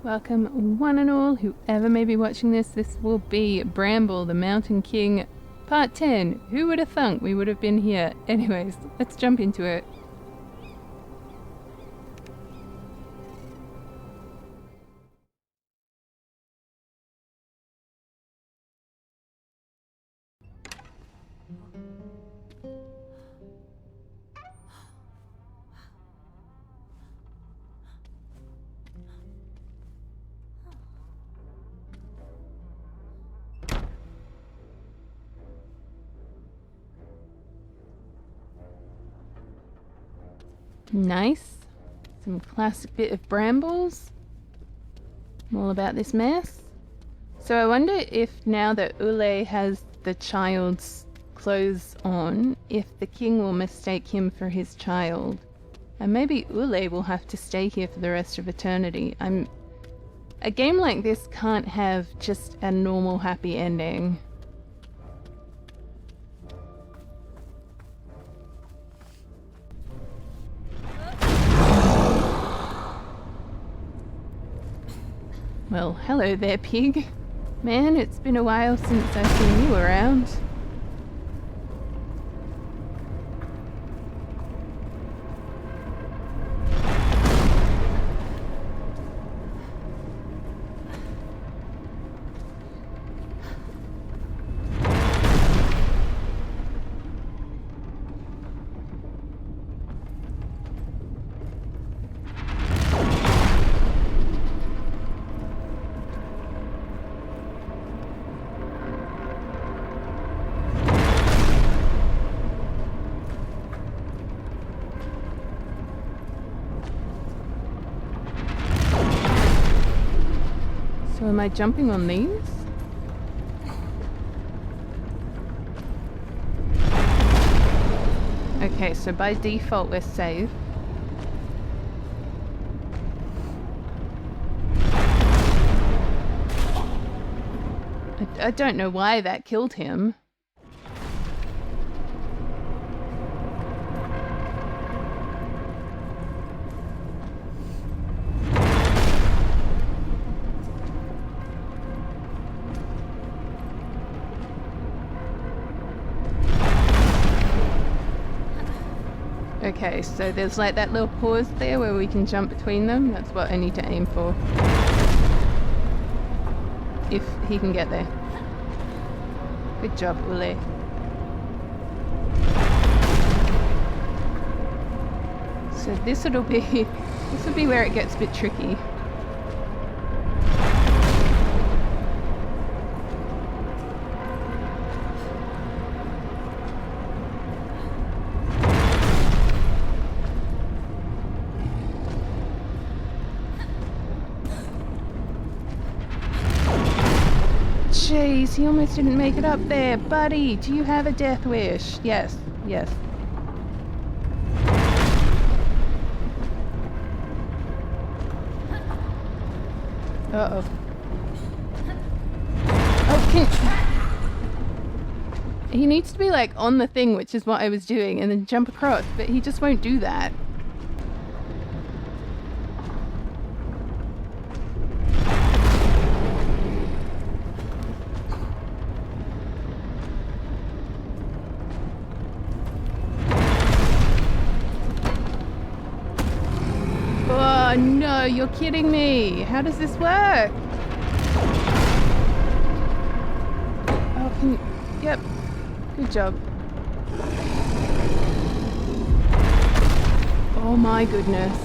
Welcome one and all, whoever may be watching this. This will be Bramble, the Mountain King, Part 10. Who would have thunk we would have been here? Anyways, let's jump into it. Nice. Some classic bit of brambles. I'm all about this mess. So I wonder if now that Ule has the child's clothes on, if the king will mistake him for his child. And maybe Ule will have to stay here for the rest of eternity. A game like this can't have just a normal happy ending. Well, hello there, pig. Man, it's been a while since I've seen you around. So am I jumping on these? Okay, so by default we're safe. I don't know why that killed him. Okay, so there's like that little pause there where we can jump between them. That's what I need to aim for. If he can get there. Good job, Ule. So this will be where it gets a bit tricky. Jeez, he almost didn't make it up there. Buddy, do you have a death wish? Yes, yes. Uh-oh. Oh, he needs to be like on the thing, which is what I was doing, and then jump across, but he just won't do that. Oh no, you're kidding me. How does this work? Oh, yep. Good job. Oh my goodness.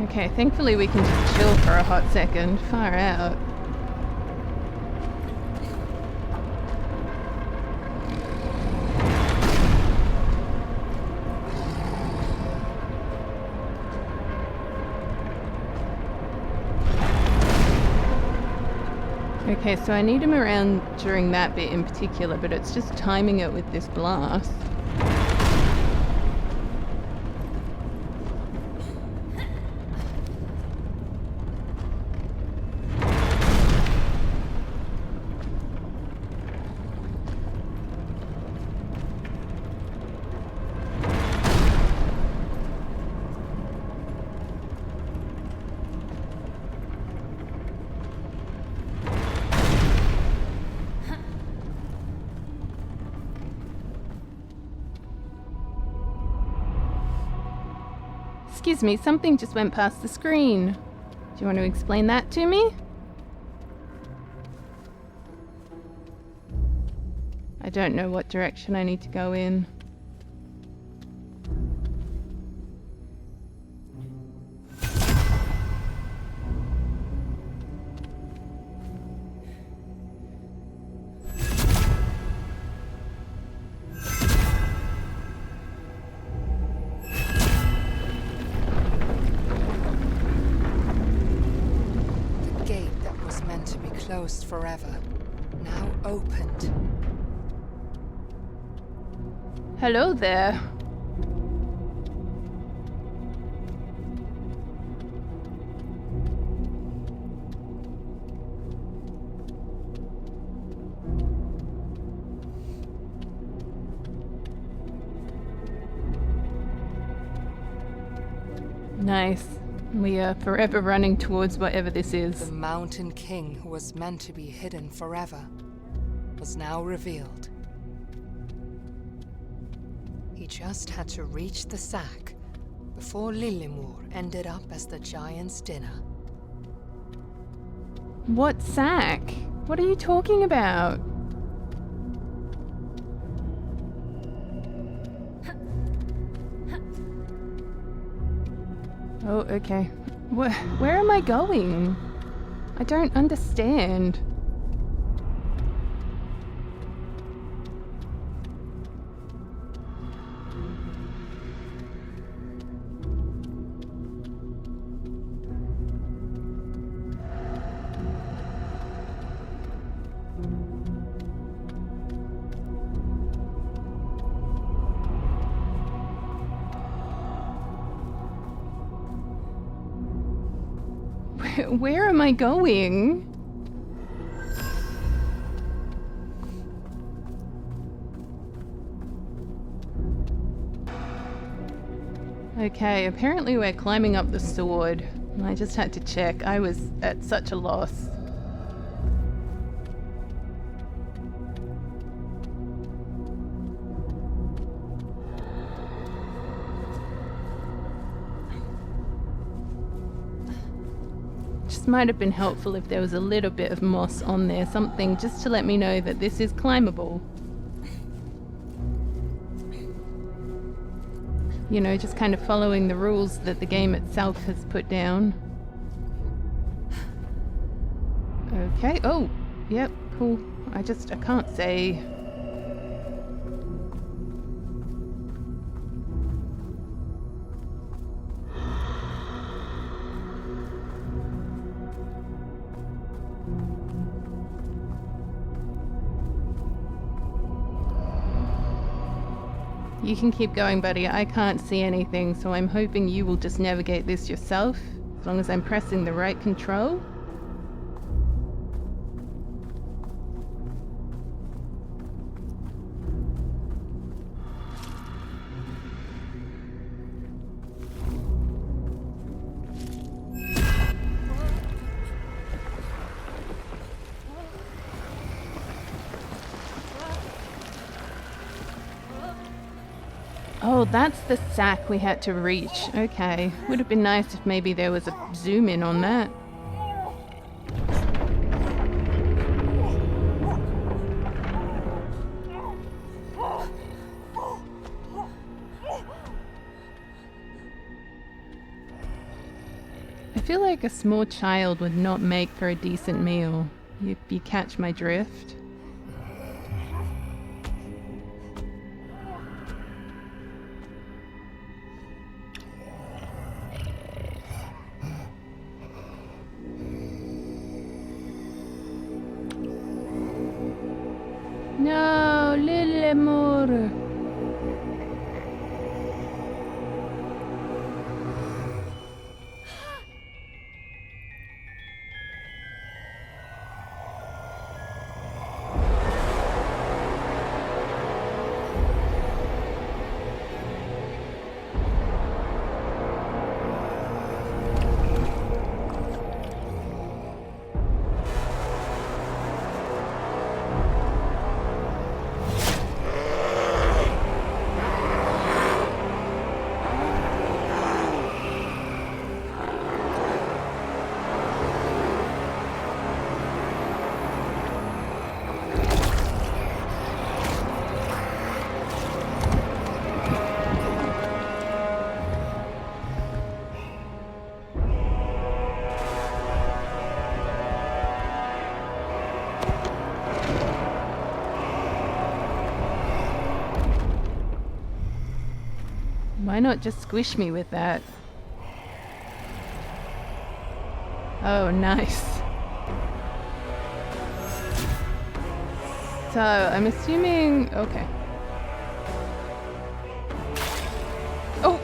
Okay, thankfully we can just chill for a hot second. Far out. Okay, so I need him around during that bit in particular, but it's just timing it with this blast. Excuse me, something just went past the screen. Do you want to explain that to me? I don't know what direction I need to go in. Closed forever, now opened. Hello there. Nice. We are forever running towards whatever this is. The Mountain King, who was meant to be hidden forever, was now revealed. He just had to reach the sack before Lillemor ended up as the giant's dinner. What sack? What are you talking about? Oh, okay. Where am I going? I don't understand. Where am I going? Okay, apparently we're climbing up the sword. I just had to check. I was at such a loss. Might have been helpful if there was a little bit of moss on there, something just to let me know that this is climbable. You know, just kind of following the rules that the game itself has put down. Okay, oh, yep, cool. I can't say. You can keep going, buddy. I can't see anything, so I'm hoping you will just navigate this yourself, as long as I'm pressing the right control. Oh, that's the sack we had to reach. Okay. Would have been nice if maybe there was a zoom in on that. I feel like a small child would not make for a decent meal. You catch my drift? No, Lillemor. Why not just squish me with that? Oh, nice. So, I'm assuming... Okay. Oh!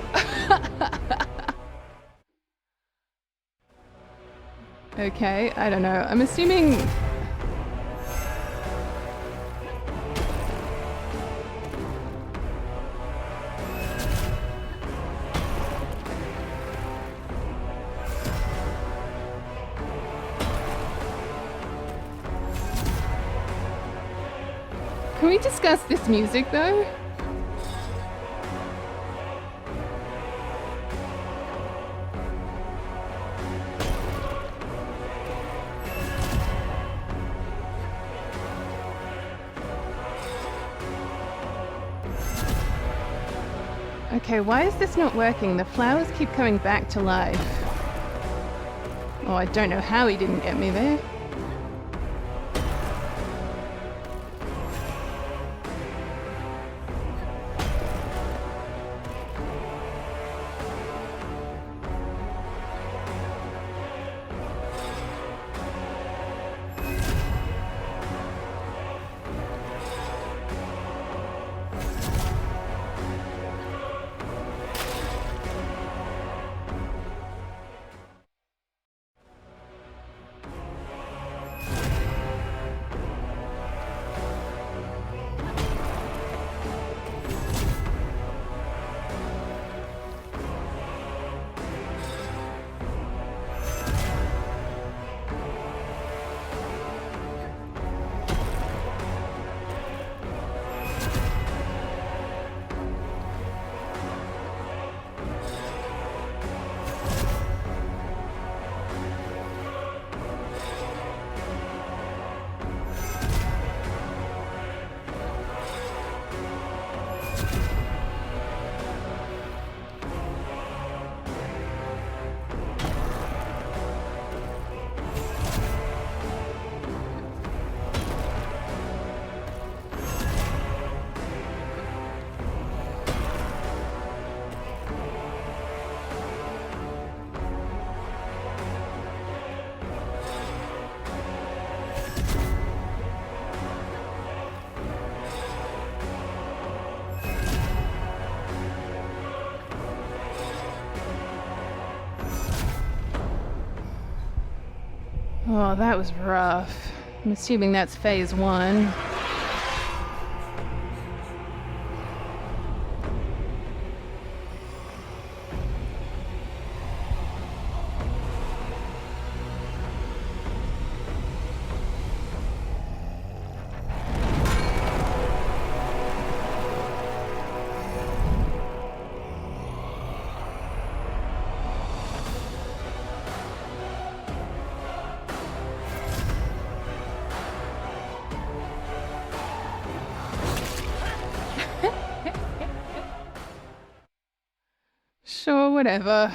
Okay, I don't know. I'm assuming... Can we discuss this music, though? Okay, why is this not working? The flowers keep coming back to life. Oh, I don't know how he didn't get me there. Oh, that was rough. I'm assuming that's phase 1. Sure, whatever.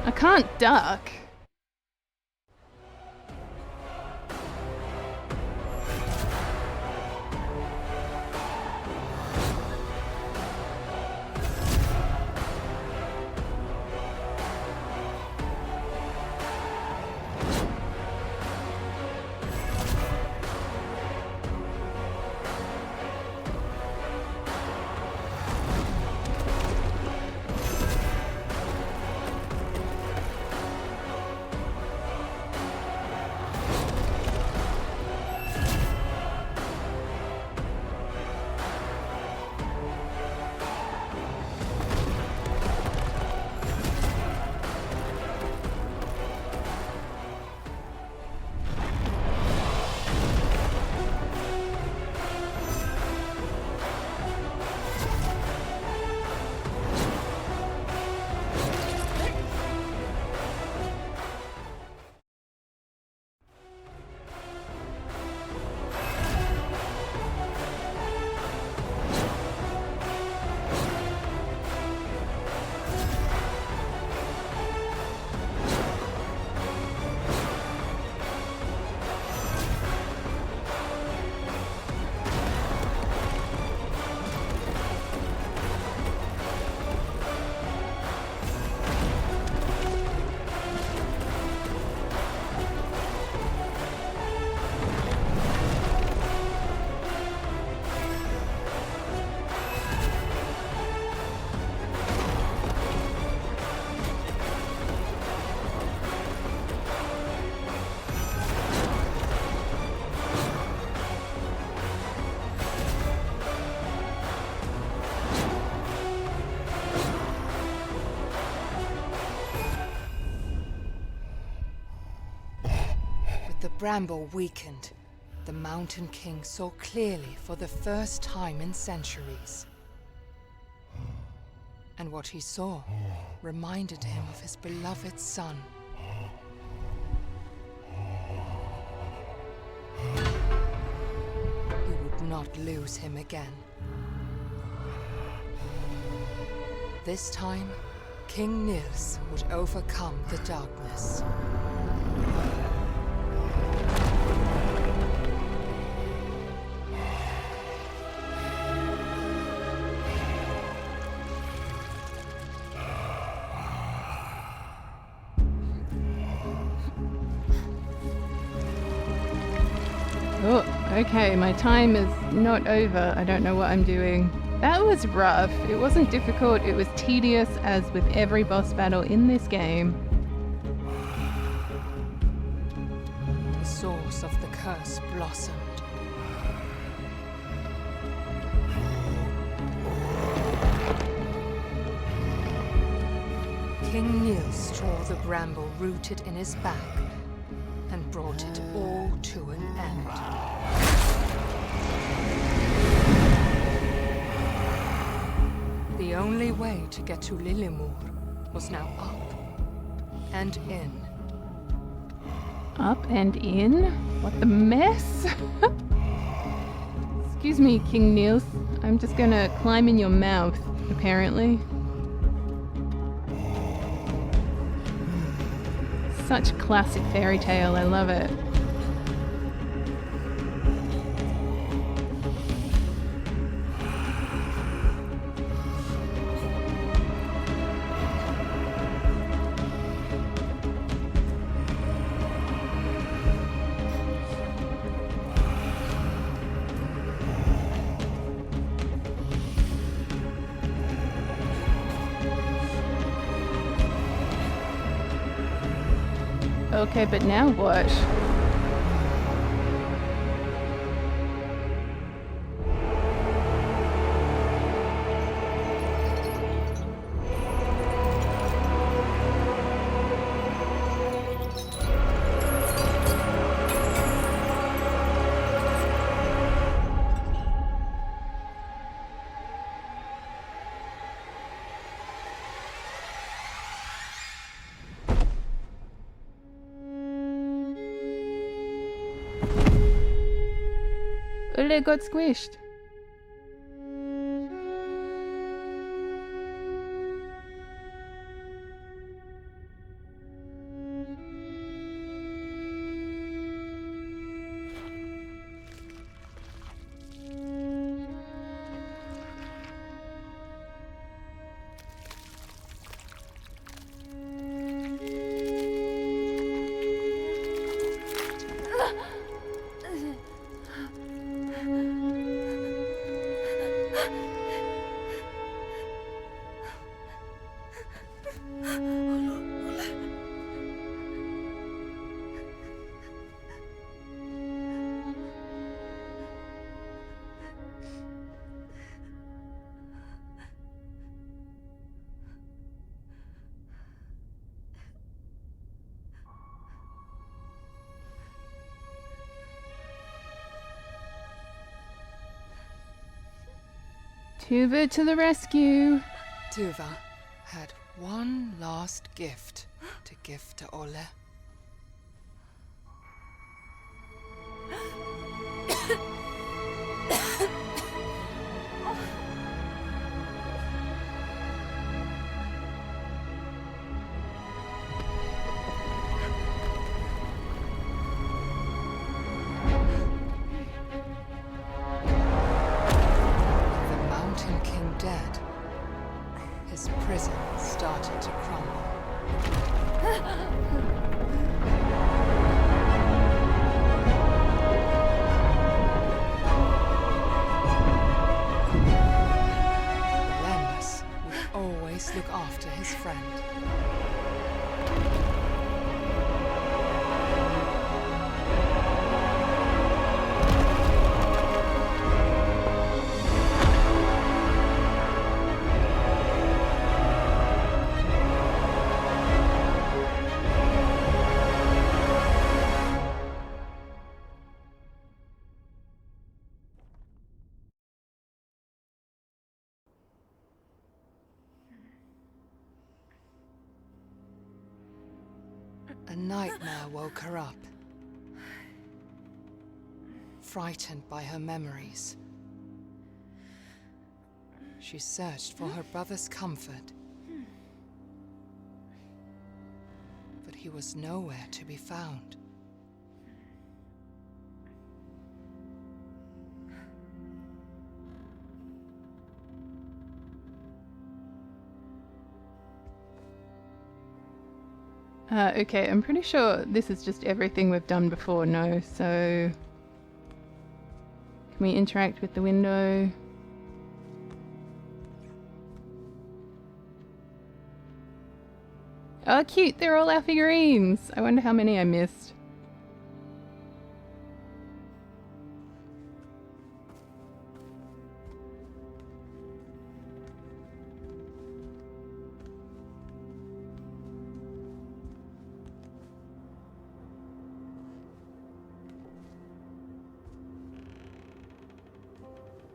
I can't duck. Bramble weakened, the Mountain King saw clearly for the first time in centuries. And what he saw reminded him of his beloved son. He would not lose him again. This time, King Nils would overcome the darkness. Oh, okay, my time is not over. I don't know what I'm doing. That was rough. It wasn't difficult, it was tedious, as with every boss battle in this game. The source of the curse blossomed. King Nils saw the bramble rooted in his back and brought it all to an end. The only way to get to Lillemor was now up and in. Up and in? What the mess? Excuse me, King Nils. I'm just gonna climb in your mouth, apparently. Such classic fairy tale, I love it. Okay, but now what? Ulle got squished. Tuva to the rescue. Tuva had one last gift to give to Ole. Dead, his prison started to crumble. Relentless would always look after his friend. A nightmare woke her up. Frightened by her memories, she searched for her brother's comfort, but he was nowhere to be found. Okay, I'm pretty sure this is just everything we've done before, no? So... Can we interact with the window? Oh, cute! They're all our figurines! I wonder how many I missed.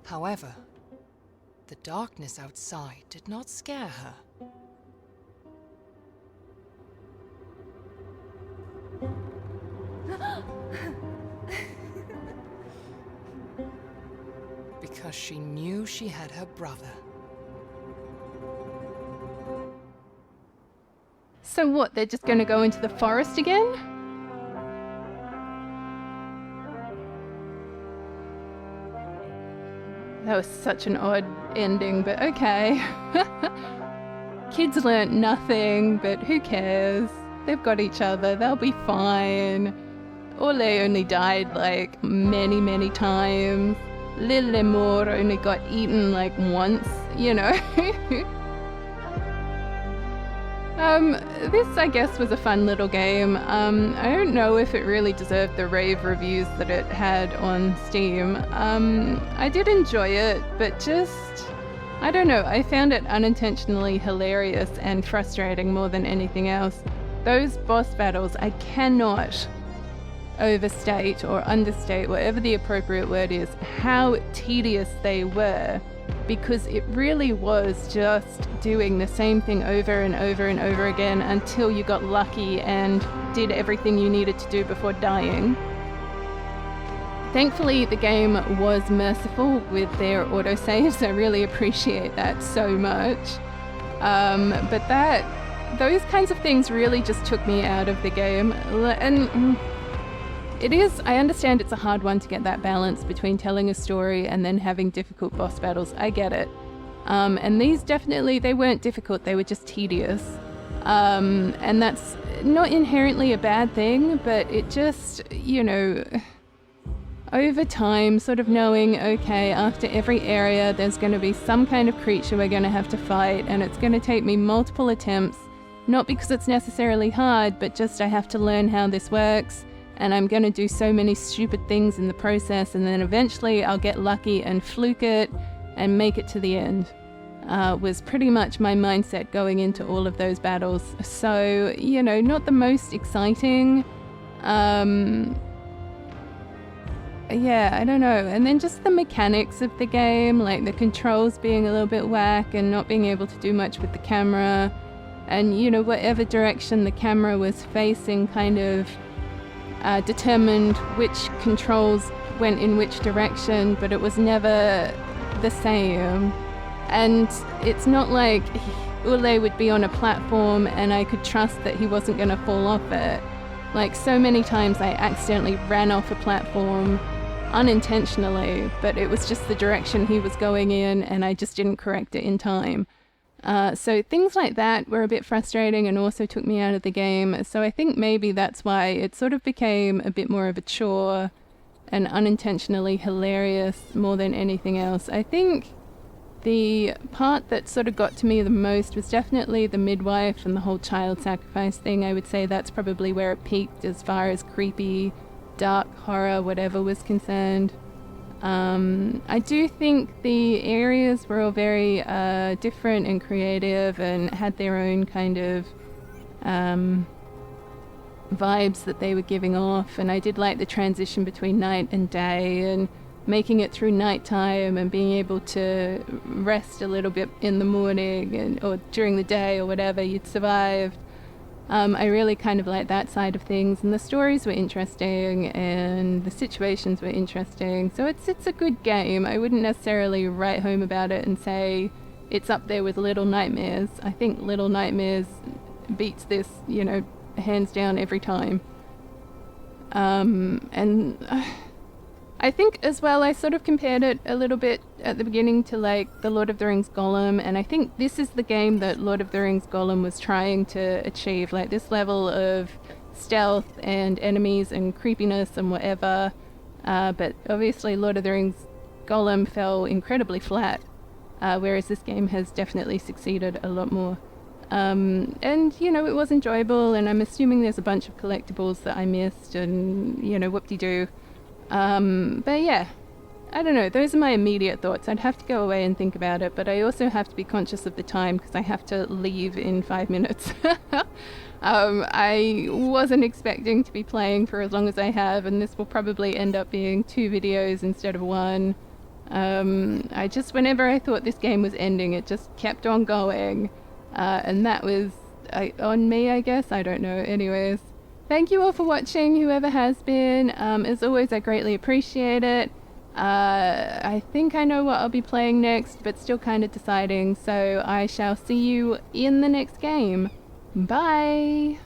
However, the darkness outside did not scare her. Because she knew she had her brother. So what, they're just gonna go into the forest again? That was such an odd ending, but okay. Kids learnt nothing, but who cares? They've got each other, they'll be fine. Ole only died like many times. Lillemor only got eaten like once, you know. This I guess was a fun little game. I don't know if it really deserved the rave reviews that it had on Steam. I did enjoy it, but just, I don't know, I found it unintentionally hilarious and frustrating more than anything else. Those boss battles, I cannot overstate or understate, whatever the appropriate word is, how tedious they were, because it really was just doing the same thing over and over and over again until you got lucky and did everything you needed to do before dying. Thankfully, the game was merciful with their autosaves. I really appreciate that so much. But those kinds of things really just took me out of the game. And it is, I understand it's a hard one to get that balance between telling a story and then having difficult boss battles. I get it. And these definitely, they weren't difficult, they were just tedious. And that's not inherently a bad thing, but it just, you know, over time, sort of knowing, okay, after every area, there's going to be some kind of creature we're going to have to fight, and it's going to take me multiple attempts, not because it's necessarily hard, but just I have to learn how this works. And I'm going to do so many stupid things in the process, and then eventually I'll get lucky and fluke it and make it to the end. Was pretty much my mindset going into all of those battles. So, you know, not the most exciting. Yeah, I don't know. And then just the mechanics of the game, like the controls being a little bit whack and not being able to do much with the camera. And, you know, whatever direction the camera was facing kind of determined which controls went in which direction, but it was never the same. And it's not like Ule would be on a platform and I could trust that he wasn't going to fall off it. Like, so many times I accidentally ran off a platform unintentionally, but it was just the direction he was going in and I just didn't correct it in time. So things like that were a bit frustrating and also took me out of the game. So I think maybe that's why it sort of became a bit more of a chore and unintentionally hilarious more than anything else. I think the part that sort of got to me the most was definitely the midwife and the whole child sacrifice thing. I would say that's probably where it peaked as far as creepy, dark horror, whatever was concerned. I do think the areas were all very different and creative and had their own kind of vibes that they were giving off, and I did like the transition between night and day and making it through nighttime and being able to rest a little bit in the morning or during the day or whatever you'd survived. I really kind of like that side of things, and the stories were interesting, and the situations were interesting. So it's a good game. I wouldn't necessarily write home about it and say it's up there with Little Nightmares. I think Little Nightmares beats this, hands down every time. And I think as well, I sort of compared it a little bit at the beginning to like the Lord of the Rings Golem, and I think this is the game that Lord of the Rings Golem was trying to achieve, like this level of stealth and enemies and creepiness and whatever. But obviously Lord of the Rings Golem fell incredibly flat, whereas this game has definitely succeeded a lot more. And it was enjoyable, and I'm assuming there's a bunch of collectibles that I missed, and whoop-de-doo. But yeah, I don't know, those are my immediate thoughts. I'd have to go away and think about it, but I also have to be conscious of the time because I have to leave in 5 minutes. I wasn't expecting to be playing for as long as I have, and this will probably end up being 2 videos instead of 1. Whenever I thought this game was ending, it just kept on going. And that was on me, I guess. I don't know. Anyways, thank you all for watching, whoever has been. As always, I greatly appreciate it. I think I know what I'll be playing next, but still kind of deciding. So I shall see you in the next game. Bye!